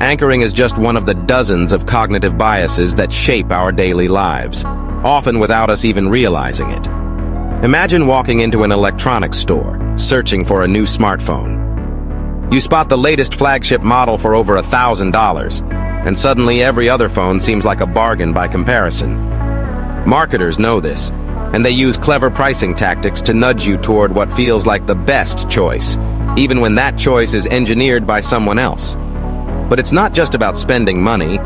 Anchoring is just one of the dozens of cognitive biases that shape our daily lives, often without us even realizing it. Imagine walking into an electronics store, searching for a new smartphone. You spot the latest flagship model for over $1,000, and suddenly every other phone seems like a bargain by comparison. Marketers know this, and they use clever pricing tactics to nudge you toward what feels like the best choice, even when that choice is engineered by someone else. But it's not just about spending money.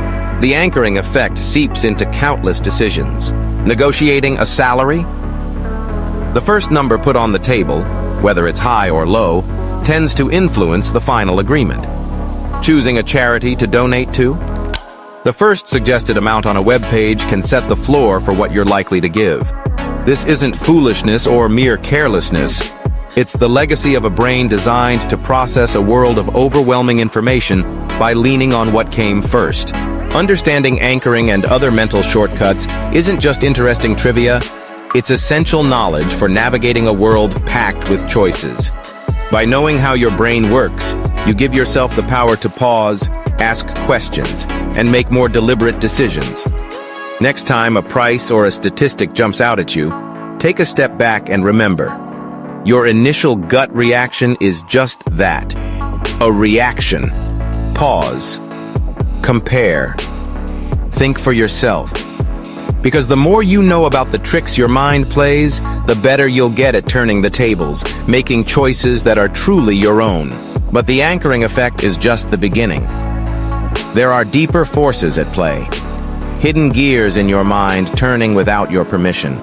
The anchoring effect seeps into countless decisions. Negotiating a salary? The first number put on the table, whether it's high or low, tends to influence the final agreement. Choosing a charity to donate to? The first suggested amount on a web page can set the floor for what you're likely to give. This isn't foolishness or mere carelessness. It's the legacy of a brain designed to process a world of overwhelming information by leaning on what came first. Understanding anchoring and other mental shortcuts isn't just interesting trivia, it's essential knowledge for navigating a world packed with choices. By knowing how your brain works, you give yourself the power to pause, ask questions, and make more deliberate decisions. Next time a price or a statistic jumps out at you, take a step back and remember, your initial gut reaction is just that, a reaction. Pause. Compare. Think for yourself. Because the more you know about the tricks your mind plays, the better you'll get at turning the tables, making choices that are truly your own. But the anchoring effect is just the beginning. There are deeper forces at play, hidden gears in your mind turning without your permission.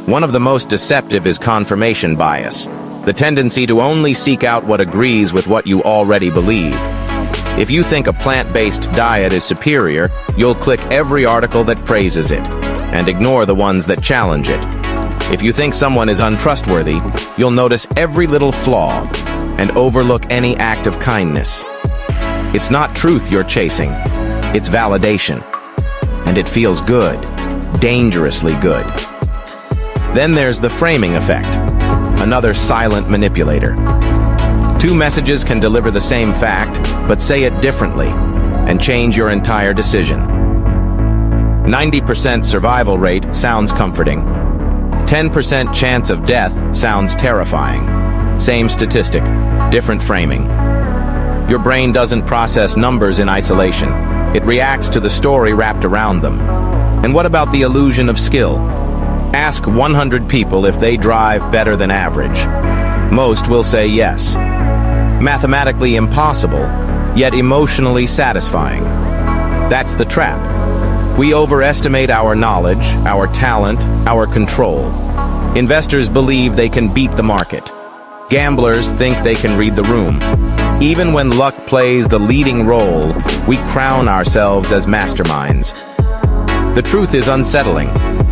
One of the most deceptive is confirmation bias, the tendency to only seek out what agrees with what you already believe. If you think a plant-based diet is superior, you'll click every article that praises it, and ignore the ones that challenge it. If you think someone is untrustworthy, you'll notice every little flaw, and overlook any act of kindness. It's not truth you're chasing, it's validation. And it feels good, dangerously good. Then there's the framing effect, another silent manipulator. Two messages can deliver the same fact, but say it differently, and change your entire decision. 90% survival rate sounds comforting. 10% chance of death sounds terrifying. Same statistic, different framing. Your brain doesn't process numbers in isolation. It reacts to the story wrapped around them. And what about the illusion of skill? Ask 100 people if they drive better than average. Most will say yes. Mathematically impossible, yet emotionally satisfying. That's the trap. We overestimate our knowledge, our talent, our control. Investors believe they can beat the market. Gamblers think they can read the room. Even when luck plays the leading role, we crown ourselves as masterminds. The truth is unsettling.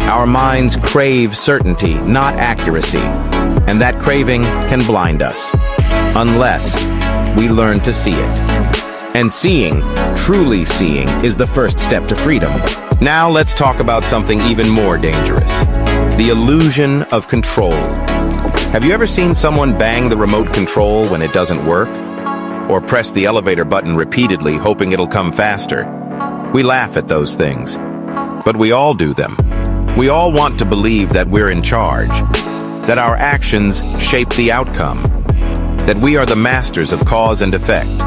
Our minds crave certainty, not accuracy. And that craving can blind us, unless we learn to see it. And seeing, truly seeing, is the first step to freedom. Now let's talk about something even more dangerous. The illusion of control. Have you ever seen someone bang the remote control when it doesn't work? Or press the elevator button repeatedly hoping it'll come faster? We laugh at those things. But we all do them. We all want to believe that we're in charge, that our actions shape the outcome, that we are the masters of cause and effect.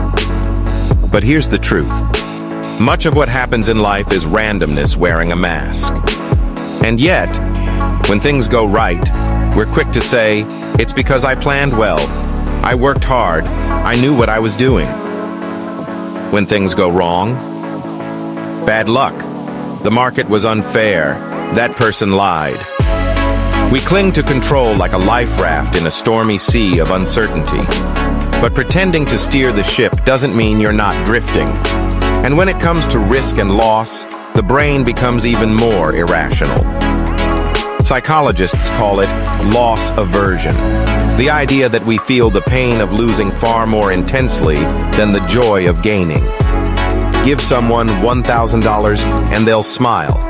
But here's the truth. Much of what happens in life is randomness wearing a mask. And yet, when things go right, we're quick to say, it's because I planned well, I worked hard, I knew what I was doing. When things go wrong, bad luck. The market was unfair. That person lied. We cling to control like a life raft in a stormy sea of uncertainty. But pretending to steer the ship doesn't mean you're not drifting. And when it comes to risk and loss, the brain becomes even more irrational. Psychologists call it loss aversion. The idea that we feel the pain of losing far more intensely than the joy of gaining. Give someone $1,000 and they'll smile.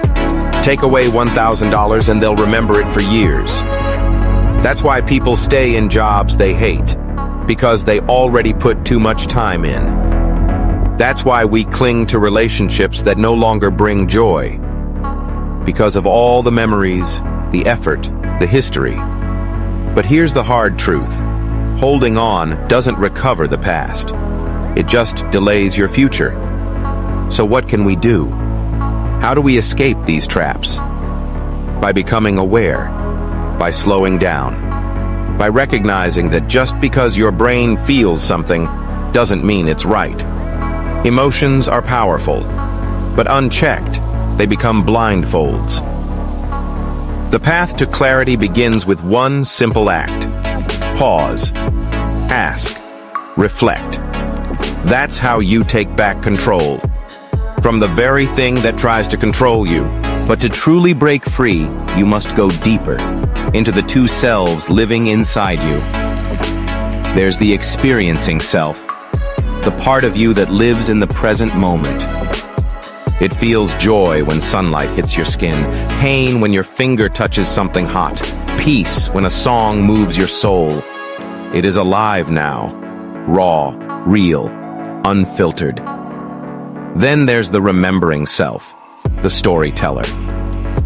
Take away $1,000 and they'll remember it for years. That's why people stay in jobs they hate, because they already put too much time in. That's why we cling to relationships that no longer bring joy. Because of all the memories, the effort, the history. But here's the hard truth. Holding on doesn't recover the past. It just delays your future. So what can we do? How do we escape these traps? By becoming aware, by slowing down, by recognizing that just because your brain feels something doesn't mean it's right. Emotions are powerful, but unchecked, they become blindfolds. The path to clarity begins with one simple act. Pause, ask, reflect. That's how you take back control from the very thing that tries to control you. But to truly break free, you must go deeper into the two selves living inside you. There's the experiencing self, the part of you that lives in the present moment. It feels joy when sunlight hits your skin, pain when your finger touches something hot, peace when a song moves your soul. It is alive now, raw, real, unfiltered. Then there's the remembering self, the storyteller.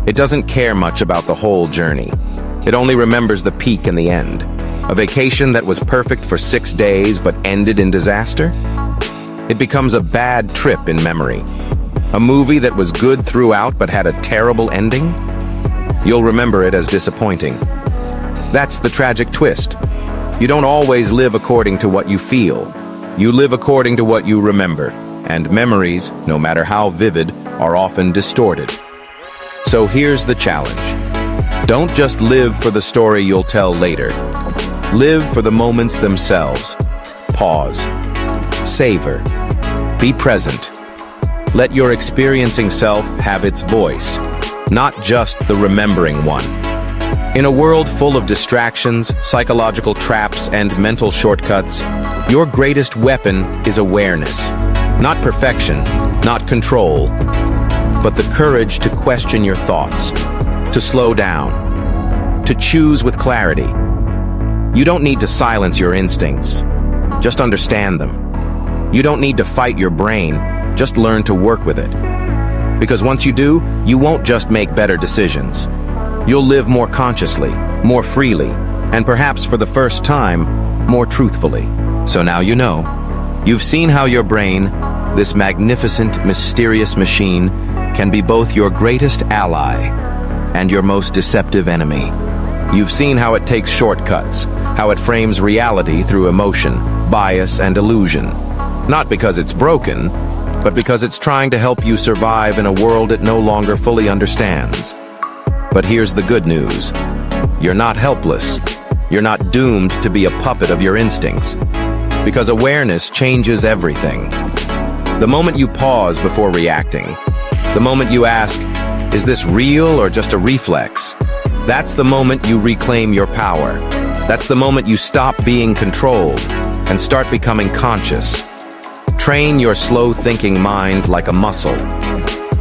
It doesn't care much about the whole journey. It only remembers the peak and the end. A vacation that was perfect for 6 days but ended in disaster? It becomes a bad trip in memory. A movie that was good throughout but had a terrible ending? You'll remember it as disappointing. That's the tragic twist. You don't always live according to what you feel. You live according to what you remember. And memories, no matter how vivid, are often distorted. So here's the challenge. Don't just live for the story you'll tell later. Live for the moments themselves. Pause. Savor. Be present. Let your experiencing self have its voice, not just the remembering one. In a world full of distractions, psychological traps, and mental shortcuts, your greatest weapon is awareness. Not perfection, not control, but the courage to question your thoughts, to slow down, to choose with clarity. You don't need to silence your instincts, just understand them. You don't need to fight your brain, just learn to work with it. Because once you do, you won't just make better decisions. You'll live more consciously, more freely, and perhaps for the first time, more truthfully. So now you know. You've seen how your brain, this magnificent, mysterious machine, can be both your greatest ally and your most deceptive enemy. You've seen how it takes shortcuts, how it frames reality through emotion, bias, and illusion. Not because it's broken, but because it's trying to help you survive in a world it no longer fully understands. But here's the good news. You're not helpless. You're not doomed to be a puppet of your instincts. Because awareness changes everything. The moment you pause before reacting, the moment you ask, is this real or just a reflex? That's the moment you reclaim your power. That's the moment you stop being controlled and start becoming conscious. Train your slow-thinking mind like a muscle.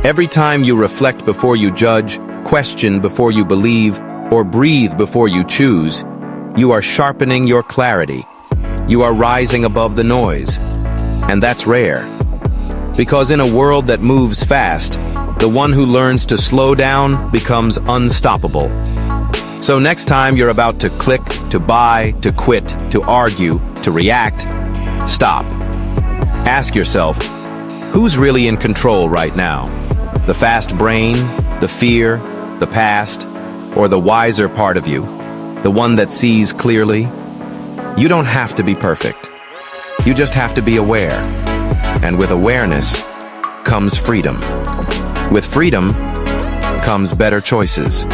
Every time you reflect before you judge, question before you believe, or breathe before you choose, you are sharpening your clarity. You are rising above the noise. And that's rare. Because in a world that moves fast, the one who learns to slow down becomes unstoppable. So next time you're about to click, to buy, to quit, to argue, to react, stop. Ask yourself, who's really in control right now? The fast brain, the fear, the past, or the wiser part of you, the one that sees clearly? You don't have to be perfect. You just have to be aware. And with awareness comes freedom. With freedom comes better choices.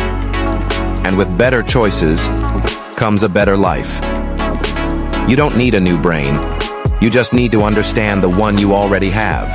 And with better choices comes a better life. You don't need a new brain. You just need to understand the one you already have.